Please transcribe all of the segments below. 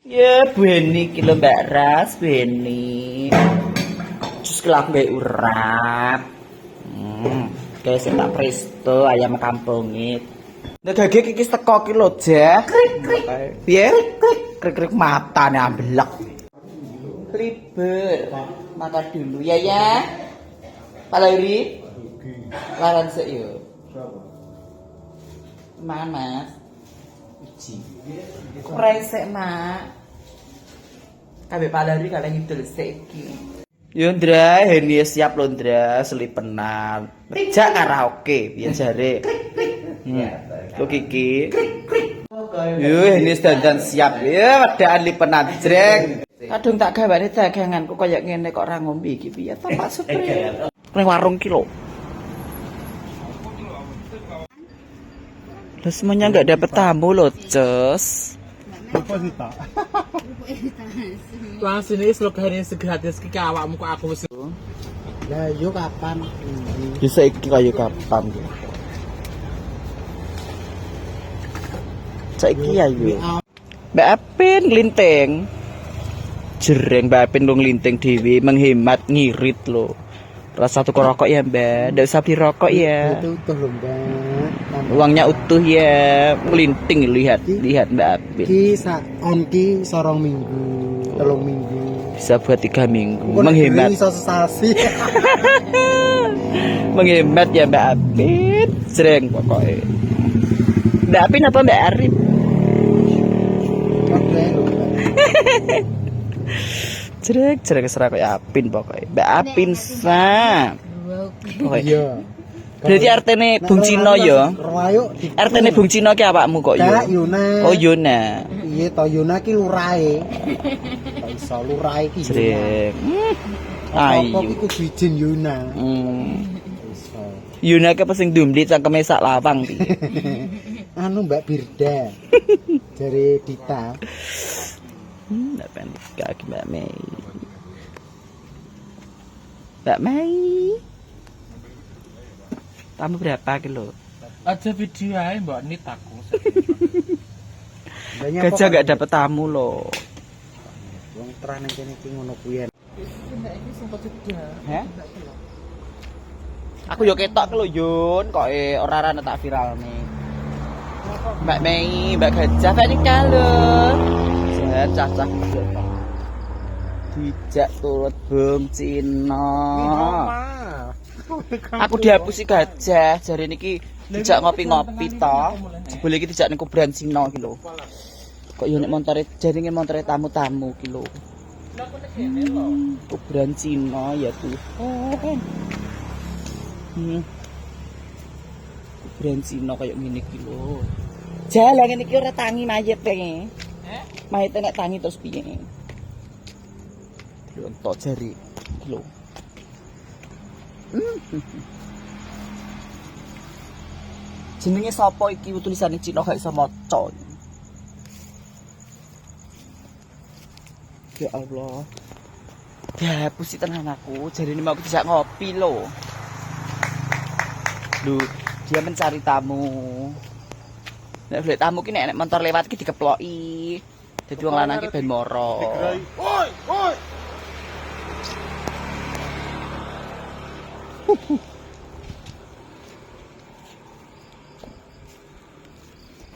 Ya, Beni iki lho Mbak Ras, Beni. Terus kelak mbek urap. Kayak sing tak presto ayam kampungit. Nek gage iki teko ki lho, Jah. Piye? Krik-krik matane amblek. Liber. Makan dulu ya ya. Palari. Laran sik yo. Mangan, Mas. Uji. Resek, Mak. Kabeh palari kalian ngidul sik iki. Yo Ndra, Heni siap lho Ndra, selipenan. Rejak karaoke, piye jare? Kok Kiki. Yo Heni dandan siap. Ya wedaan lipenan jreng. Kadung tak gawane daganganku kaya ngene kok ora ngombe iki piye ta Pak Supri. Ning warung ki lho. Lah semuanya enggak dapat tamu loh, Cus. Apa sih tak? Langsung ini slogan segratis ke awakmu kok aku wis. Lah yo kapan? Bisa iki kaya kapan. Saiki ya yo. Mbak Apin nglinting. Jereng Mbak Apin lu nglinting dhewe menghemat ngirit lho. Rasa tuku rokok ya Mbak, ndak usah beli rokok ya. Itu utuh lho Mbak. Uangnya utuh ya, ngelinting lihat Mbak Apin. Ki onki sorong minggu, telung minggu. Bisa buat 3 minggu, menghemat. Iso sesasi. Menghemat ya Mbak Apin, jreng pokoknya. Mbak Apin apa Mbak Arif? Jreng serah kayak Apin pokoknya. Mbak Apin sa. Iya. Berarti artine Bung Cino ya. Artine Bung Cino ki awakmu kok ya. Yuna. Oh Yuna. Iya to Yuna ki lurahe. Iso lurahe ki. Jreng. Apa Ayo. ki kudu izin Yuna. Iso. Yuna ke sing dumli cangkeme sak lawang piye. Anu Mbak Birda. Dari Dita. Mbak pendek kaki Mbak Mei. Mbak Mei. Tamu berapa kilo? Aja video aja mbak Nit aku. Gajah gak dapet tamu loh. Wong terah nang kene iki ngono kuwi. Hah? Aku yo ketok lho Yun, kok ora tak viral nih. Mbak Mei, Mbak Gajah tadi kalau. Cacah dijak turut Bung Cino. Aku dihapusi Gajah, jare niki dijak ngopi-ngopi to. Jebule iki dijak ning kuburan Cino iki lho. Kok yo nek montore jaringe montore tamu-tamu iki lho. Kuburan Cino ya tuh. Kuburan Cino kayak ngene iki lho. Jalan ngene iki ora tangi mayit e. Mayite nek tangi terus piye? Lho entok jari iki lho. Jenenge sapa iki tulisane Cina gak iso maca. Ya Allah. Ya pusing tenan aku, jarine mau aku dijak ngopi lho. Lho, dia mencari tamu. Nek golek tamu ki nek motor lewat ki dikeploki. Dadi wong lanang ki ben moro. Woi, woi.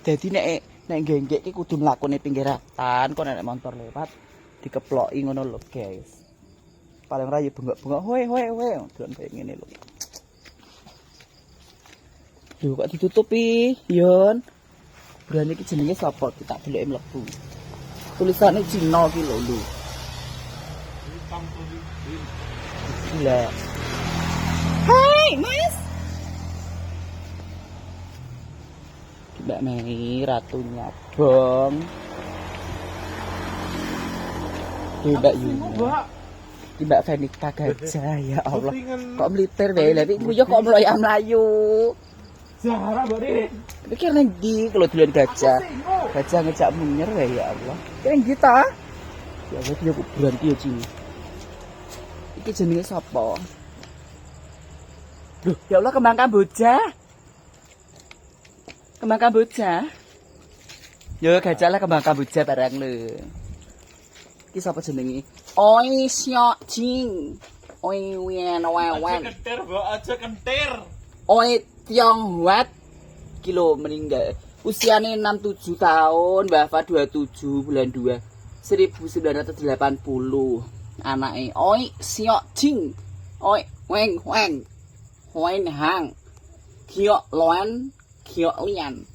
Dadi nek genggek ki kudu mlakune pinggir ratan, kok nek motor lewat dikeploki ngono lho, guys. Paling ra yo bengok-bengok, "Hoi, hoi, hoi." Dolan kaya ngene lho. Lho kok ditutupi, Yon? Berani iki jenenge sapa? Kita deloke mlebu. Tulisane Cina ki lho lho. Gila. Hai, Mas. Mbak Mei, ratunya Bong. Mbak Yuna. Mbak Venika Gajah, ya Allah. Kok melipir wae, lha iki yo kok mlayu. Zahra bari. Pikir nang ndi kalau dolan gajah. Gajah ngejak munyer wae ya Allah. Kene ndi ta? Ya Allah, dia kuburan ki yo Cini. Iki jenenge sapa? Loh, ya Allah kembang kamboja. Kembang kamboja. Yo gajah lah kembang kamboja barang lho. Ki sapa jenenge? Oi Xiao Jing. Oi Wen Wen. Kentir, Mbok, aja kentir. Oi Tiong Huat. Kilo meninggal. Usianya 67 tahun, Bapak 27 bulan 2 1980. Anaknya Oi Xiao Jing. Oi Weng Weng. Hoen Hang. Kyo Loan, Kyo Lian.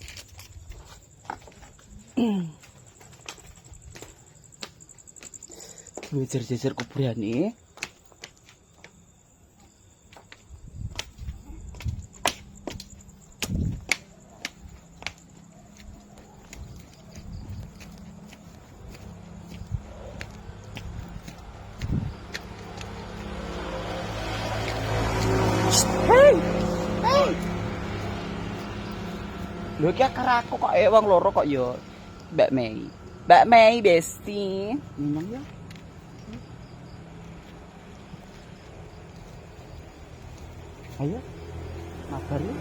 Jejer-jejer kuburan nih. Hey! Hey! Lho iki akar aku kok wong loro kok ya. Mbak Mei. Mbak Mei Besti. Minang ya. Ayo. Mabar ya.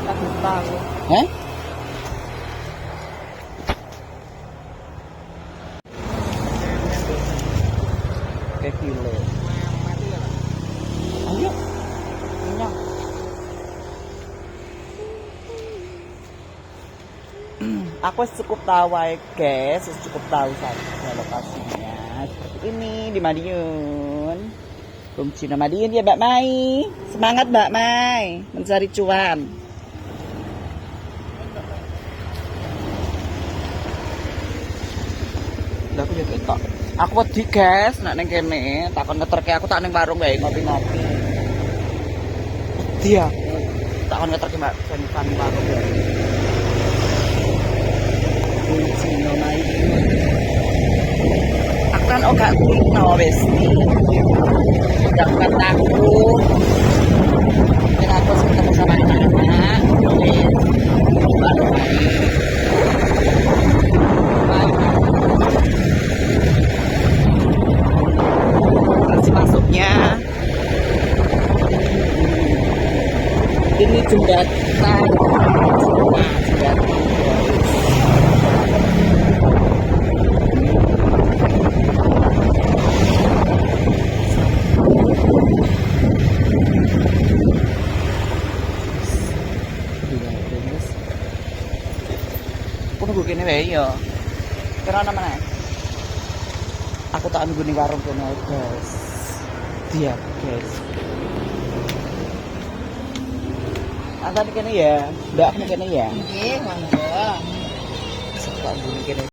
Kita tahu. Heh? Kayak kilo. Ayo. Minang. Aku cukup tahu guys, cukup tahu saja lokasinya seperti ini di Madiun. Cina Madiun ya Mbak Mai. Semangat Mbak Mai mencari cuan. Lah aku ya ketok. Aku wedi guys nak ning kene, takon ngeterke aku tak ning warung wae ngopi-ngopi. Wedi aku. Takon ngeterke Mbak Jennifer ning warung wae. Cina Madiun. Akan gak kulino wis. Dapat aku. Dan aku ketemu sama anak. Masih masuknya. Ini jembatan. Jembatan. Nunggu kene wae ya. Kira ana meneh. Aku tak nunggu ning warung kene guys. Dia guys. Angkat kene ya. Mbak kene ya. Nggih, monggo. Tak nunggu kene.